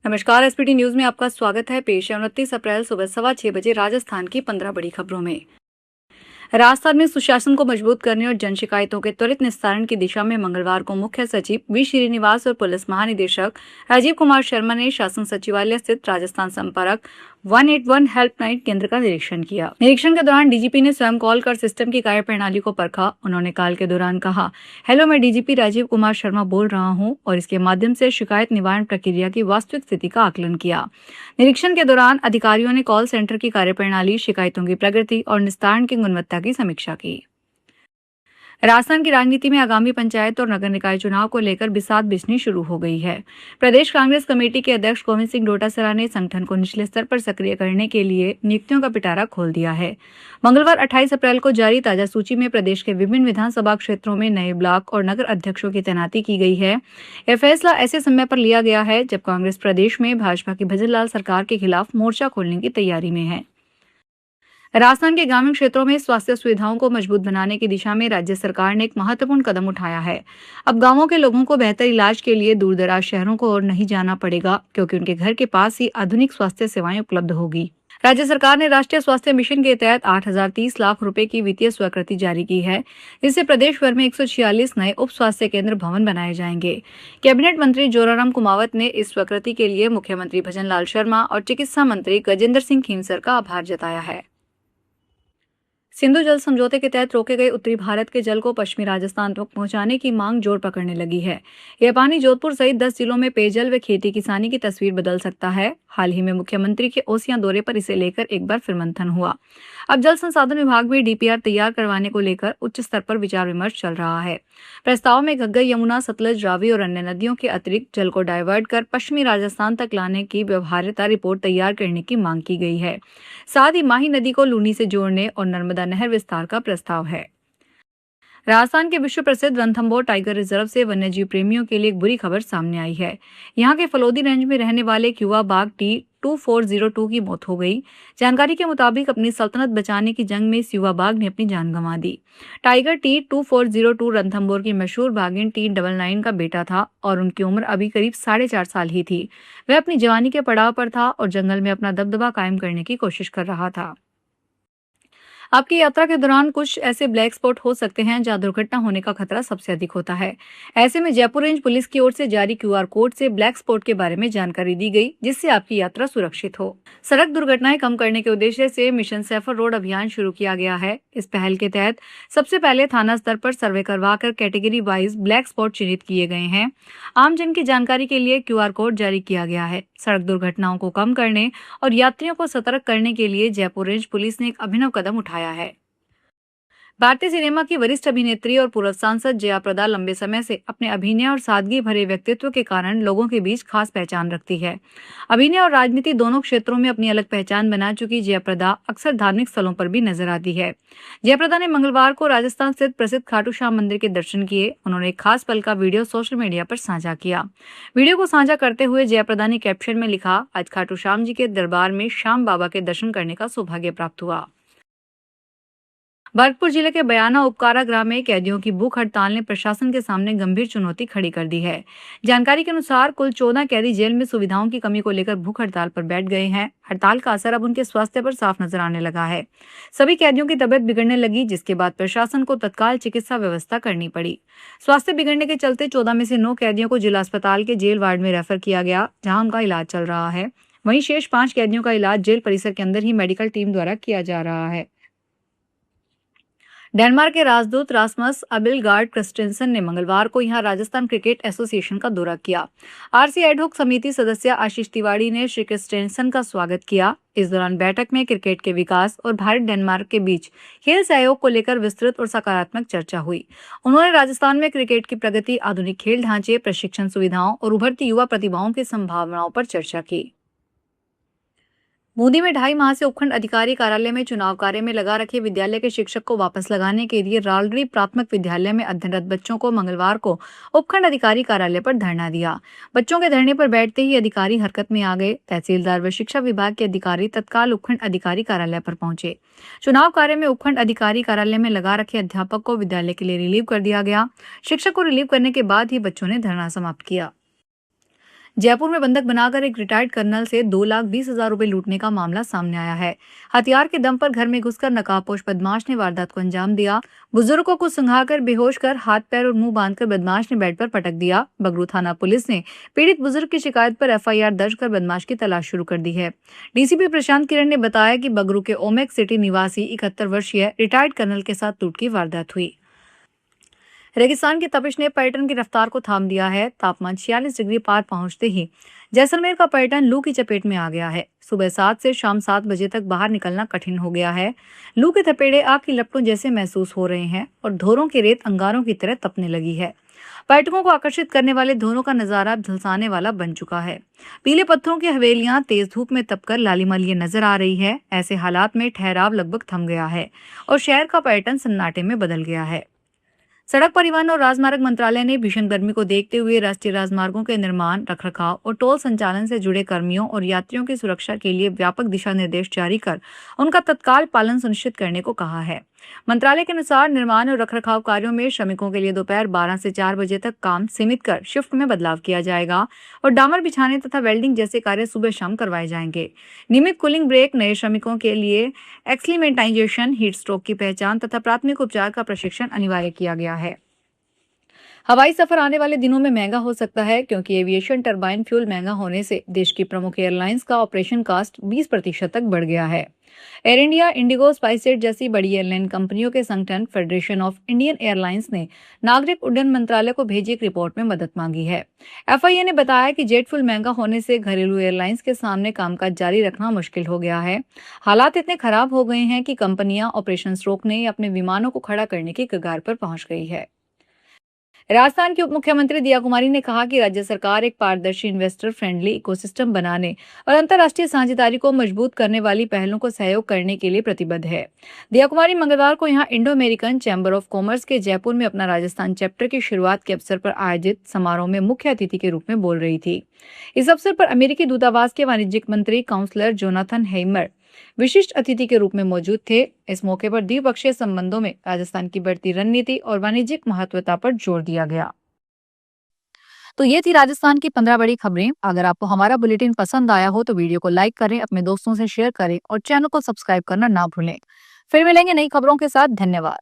नमस्कार। SPT news में आपका स्वागत है। पेश है 29 अप्रैल सुबह 6:15 राजस्थान की 15 बड़ी खबरों में। राजस्थान में सुशासन को मजबूत करने और जन शिकायतों के त्वरित निस्तारण की दिशा में मंगलवार को मुख्य सचिव वी श्रीनिवास और पुलिस महानिदेशक राजीव कुमार शर्मा ने शासन सचिवालय स्थित राजस्थान संपर्क 181 हेल्पलाइन केंद्र का निरीक्षण किया। निरीक्षण के दौरान डीजीपी ने स्वयं कॉल कर सिस्टम की कार्यप्रणाली को परखा। उन्होंने कॉल के दौरान कहा, हेलो, मैं डीजीपी राजीव कुमार शर्मा बोल रहा हूं, और इसके माध्यम से शिकायत निवारण प्रक्रिया की वास्तविक स्थिति का आकलन किया। निरीक्षण के दौरान अधिकारियों ने कॉल सेंटर की कार्यप्रणाली, शिकायतों की प्रगति और निस्तारण की गुणवत्ता की समीक्षा की। राजस्थान की राजनीति में आगामी पंचायत और नगर निकाय चुनाव को लेकर बिसात बिछनी शुरू हो गई है। प्रदेश कांग्रेस कमेटी के अध्यक्ष गोविंद सिंह डोटासरा ने संगठन को निचले स्तर पर सक्रिय करने के लिए नियुक्तियों का पिटारा खोल दिया है। मंगलवार 28 अप्रैल को जारी ताजा सूची में प्रदेश के विभिन्न विधानसभा क्षेत्रों में नए ब्लॉक और नगर अध्यक्षों की तैनाती की गई है। यह फैसला ऐसे समय पर लिया गया है जब कांग्रेस प्रदेश में भाजपा की भजनलाल सरकार के खिलाफ मोर्चा खोलने की तैयारी में है। राजस्थान के ग्रामीण क्षेत्रों में स्वास्थ्य सुविधाओं को मजबूत बनाने की दिशा में राज्य सरकार ने एक महत्वपूर्ण कदम उठाया है। अब गांवों के लोगों को बेहतर इलाज के लिए दूर दराज शहरों को और नहीं जाना पड़ेगा, क्योंकि उनके घर के पास ही आधुनिक स्वास्थ्य सेवाएं उपलब्ध होगी। राज्य सरकार ने राष्ट्रीय स्वास्थ्य मिशन के तहत 8,030 लाख रुपए की वित्तीय स्वीकृति जारी की है, जिससे प्रदेश भर में 146 नए उप स्वास्थ्य केंद्र भवन बनाए जाएंगे। कैबिनेट मंत्री जोराराम कुमावत ने इस स्वीकृति के लिए मुख्यमंत्री भजनलाल शर्मा और चिकित्सा मंत्री गजेंद्र सिंह खींवसर का आभार जताया है। सिंधु जल समझौते के तहत रोके गए उत्तरी भारत के जल को पश्चिमी राजस्थान तक पहुंचाने की मांग जोर पकड़ने लगी है। यह पानी जोधपुर सहित 10 जिलों में पेयजल व खेती किसानी की तस्वीर बदल सकता है। हाल ही में मुख्यमंत्री के ओसियां दौरे पर इसे लेकर एक बार फिर मंथन हुआ। अब जल संसाधन विभाग में डीपीआर तैयार करवाने को लेकर उच्च स्तर पर विचार विमर्श चल रहा है। प्रस्ताव में घग्गर, यमुना, सतलज, रावी और अन्य नदियों के अतिरिक्त जल को डायवर्ट कर पश्चिमी राजस्थान तक लाने की व्यवहार्यता रिपोर्ट तैयार करने की मांग की गई है। साथ ही माही नदी को लूनी से जोड़ने और नर्मदा नहर विस्तार का प्रस्ताव है। राजस्थान के विश्व प्रसिद्ध रणथंभौर टाइगर रिजर्व से वन्यजीव प्रेमियों के लिए एक बुरी खबर सामने आई है। यहाँ के फलोदी रेंज में रहने वाले एक युवा बाघ T2402 की मौत हो गई। जानकारी के मुताबिक अपनी सल्तनत बचाने की जंग में इस युवा बाघ ने अपनी जान गंवा दी। टाइगर T2402 रणथंभौर की मशहूर बाघिन T99 का बेटा था और उनकी उम्र अभी करीब 4.5 साल ही थी। वह अपनी जवानी के पड़ाव पर था और जंगल में अपना दबदबा कायम करने की कोशिश कर रहा था। आपकी यात्रा के दौरान कुछ ऐसे ब्लैक स्पॉट हो सकते हैं जहां दुर्घटना होने का खतरा सबसे अधिक होता है। ऐसे में जयपुर रेंज पुलिस की ओर से जारी क्यूआर कोड से ब्लैक स्पॉट के बारे में जानकारी दी गई, जिससे आपकी यात्रा सुरक्षित हो। सड़क दुर्घटनाएं कम करने के उद्देश्य से मिशन सेफर रोड अभियान शुरू किया गया है। इस पहल के तहत सबसे पहले थाना स्तर पर सर्वे करवाकर कैटेगरी वाइज ब्लैक स्पॉट चिन्हित किए गए हैं। आम जन की जानकारी के लिए क्यूआर कोड जारी किया गया है। सड़क दुर्घटनाओं को कम करने और यात्रियों को सतर्क करने के लिए जयपुर रेंज पुलिस ने एक अभिनव कदम उठाया है। भारतीय सिनेमा की वरिष्ठ अभिनेत्री और पूर्व सांसद जया प्रदा लंबे समय से अपने अभिनय और सादगी भरे व्यक्तित्व के कारण लोगों के बीच खास पहचान रखती है। अभिनय और राजनीति दोनों क्षेत्रों में अपनी अलग पहचान बना चुकी जया प्रदा अक्सर धार्मिक स्थलों पर भी नजर आती है। जया प्रदा ने मंगलवार को राजस्थान स्थित प्रसिद्ध खाटू श्याम मंदिर के दर्शन किए। उन्होंने एक खास पल का वीडियो सोशल मीडिया पर साझा किया। वीडियो को साझा करते हुए जया प्रदा ने कैप्शन में लिखा, आज खाटू श्याम जी के दरबार में श्याम बाबा के दर्शन करने का सौभाग्य प्राप्त हुआ। भरतपुर जिले के बयाना उपकारा ग्राम में कैदियों की भूख हड़ताल ने प्रशासन के सामने गंभीर चुनौती खड़ी कर दी है। जानकारी के अनुसार कुल 14 कैदी जेल में सुविधाओं की कमी को लेकर भूख हड़ताल पर बैठ गए हैं। हड़ताल का असर अब उनके स्वास्थ्य पर साफ नजर आने लगा है। सभी कैदियों की तबीयत बिगड़ने लगी, जिसके बाद प्रशासन को तत्काल चिकित्सा व्यवस्था करनी पड़ी। स्वास्थ्य बिगड़ने के चलते 14 में से 9 कैदियों को जिला अस्पताल के जेल वार्ड में रेफर किया गया, जहां उनका इलाज चल रहा है। वहीं शेष 5 कैदियों का इलाज जेल परिसर के अंदर ही मेडिकल टीम द्वारा किया जा रहा है। डेनमार्क के राजदूत रासमस अबिलगार्ड क्रिस्टेंसन ने मंगलवार को यहां राजस्थान क्रिकेट एसोसिएशन का दौरा किया। आरसी एडहॉक समिति सदस्य आशीष तिवारी ने श्री क्रिस्टेंसन का स्वागत किया। इस दौरान बैठक में क्रिकेट के विकास और भारत डेनमार्क के बीच खेल सहयोग को लेकर विस्तृत और सकारात्मक चर्चा हुई। उन्होंने राजस्थान में क्रिकेट की प्रगति, आधुनिक खेल ढांचे, प्रशिक्षण सुविधाओं और उभरती युवा प्रतिभाओं की संभावनाओं पर चर्चा की। बूंदी में 2.5 माह से उपखंड अधिकारी कार्यालय में चुनाव कार्य में लगा रखे विद्यालय के शिक्षक को वापस लगाने के लिए रालड़ी प्राथमिक विद्यालय में अध्ययनरत बच्चों को मंगलवार को उपखंड अधिकारी कार्यालय पर धरना दिया। बच्चों के धरने पर बैठते ही अधिकारी हरकत में आ गए। तहसीलदार व शिक्षा विभाग के अधिकारी तत्काल उपखंड अधिकारी कार्यालय पर पहुंचे। चुनाव कार्य में उपखंड अधिकारी कार्यालय में लगा रखे अध्यापक को विद्यालय के लिए रिलीव कर दिया गया। शिक्षक को रिलीव करने के बाद ही बच्चों ने धरना समाप्त किया। जयपुर में बंधक बनाकर एक रिटायर्ड कर्नल से 2,20,000 रुपए लूटने का मामला सामने आया है। हथियार के दम पर घर में घुसकर नकाबपोश बदमाश ने वारदात को अंजाम दिया। बुजुर्ग को सुंघाकर बेहोश कर हाथ पैर और मुंह बांधकर बदमाश ने बेड पर पटक दिया। बगरू थाना पुलिस ने पीड़ित बुजुर्ग की शिकायत पर एफआईआर दर्ज कर बदमाश की तलाश शुरू कर दी है। डीसीपी प्रशांत किरण ने बताया कि बगरू के ओमेक सिटी निवासी 71 वर्षीय रिटायर्ड कर्नल के साथ लूट की वारदात हुई। रेगिस्तान की तपिश ने पर्यटन की रफ्तार को थाम दिया है। तापमान 46 डिग्री पार पहुंचते ही जैसलमेर का पर्यटन लू की चपेट में आ गया है। सुबह 7 से शाम 7 बजे तक बाहर निकलना कठिन हो गया है। लू के थपेड़े आग की लपटों जैसे महसूस हो रहे हैं और धोरों की रेत अंगारों की तरह तपने लगी है। पर्यटकों को आकर्षित करने वाले धोरों का नजारा अब झलसाने वाला बन चुका है। पीले पत्थरों की हवेलियां तेज धूप में तपकर लालिमालिये नजर आ रही है। ऐसे हालात में ठहराव लगभग थम गया है और शहर का पर्यटन सन्नाटे में बदल गया है। सड़क परिवहन और राजमार्ग मंत्रालय ने भीषण गर्मी को देखते हुए राष्ट्रीय राजमार्गों के निर्माण, रखरखाव और टोल संचालन से जुड़े कर्मियों और यात्रियों की सुरक्षा के लिए व्यापक दिशा निर्देश जारी कर उनका तत्काल पालन सुनिश्चित करने को कहा है। मंत्रालय के अनुसार निर्माण और रखरखाव कार्यों में श्रमिकों के लिए दोपहर 12 से 4 बजे तक काम सीमित कर शिफ्ट में बदलाव किया जाएगा और डामर बिछाने तथा वेल्डिंग जैसे कार्य सुबह शाम करवाए जाएंगे। नियमित कूलिंग ब्रेक, नए श्रमिकों के लिए एक्सलीमेंटाइजेशन, हीट स्ट्रोक की पहचान तथा प्राथमिक उपचार का प्रशिक्षण अनिवार्य किया गया है। हवाई सफर आने वाले दिनों में महंगा हो सकता है क्योंकि एविएशन टरबाइन फ्यूल महंगा होने से देश की प्रमुख एयरलाइंस का ऑपरेशन कास्ट 20% तक बढ़ गया है। एयर इंडिया, इंडिगो, स्पाइसजेट जैसी बड़ी एयरलाइन कंपनियों के संगठन फेडरेशन ऑफ इंडियन एयरलाइंस ने नागरिक उड्डयन मंत्रालय को भेजी एक रिपोर्ट में मदद मांगी है। एफआईए ने बताया कि जेट फ्यूल महंगा होने से घरेलू एयरलाइंस के सामने कामकाज जारी रखना मुश्किल हो गया है। हालात इतने खराब हो गए हैं कि कंपनियां ऑपरेशन रोकने या अपने विमानों को खड़ा करने की कगार पर पहुंच गई है। राजस्थान की उप मुख्यमंत्री दिया कुमारी ने कहा कि राज्य सरकार एक पारदर्शी, इन्वेस्टर फ्रेंडली इकोसिस्टम बनाने और अंतर्राष्ट्रीय साझेदारी को मजबूत करने वाली पहलों को सहयोग करने के लिए प्रतिबद्ध है। दिया कुमारी मंगलवार को यहां Indo American chamber of commerce के जयपुर में अपना राजस्थान चैप्टर की शुरुआत के अवसर पर आयोजित समारोह में मुख्य अतिथि के रूप में बोल रही थी। इस अवसर पर अमेरिकी दूतावास के वाणिज्यिक मंत्री काउंसलर जोनाथन हेमर विशिष्ट अतिथि के रूप में मौजूद थे। इस मौके पर द्विपक्षीय संबंधों में राजस्थान की बढ़ती रणनीति और वाणिज्यिक महत्वता पर जोर दिया गया। तो ये थी राजस्थान की 15 बड़ी खबरें। अगर आपको हमारा बुलेटिन पसंद आया हो तो वीडियो को लाइक करें, अपने दोस्तों से शेयर करें और चैनल को सब्सक्राइब करना ना भूलें। फिर मिलेंगे नई खबरों के साथ। धन्यवाद।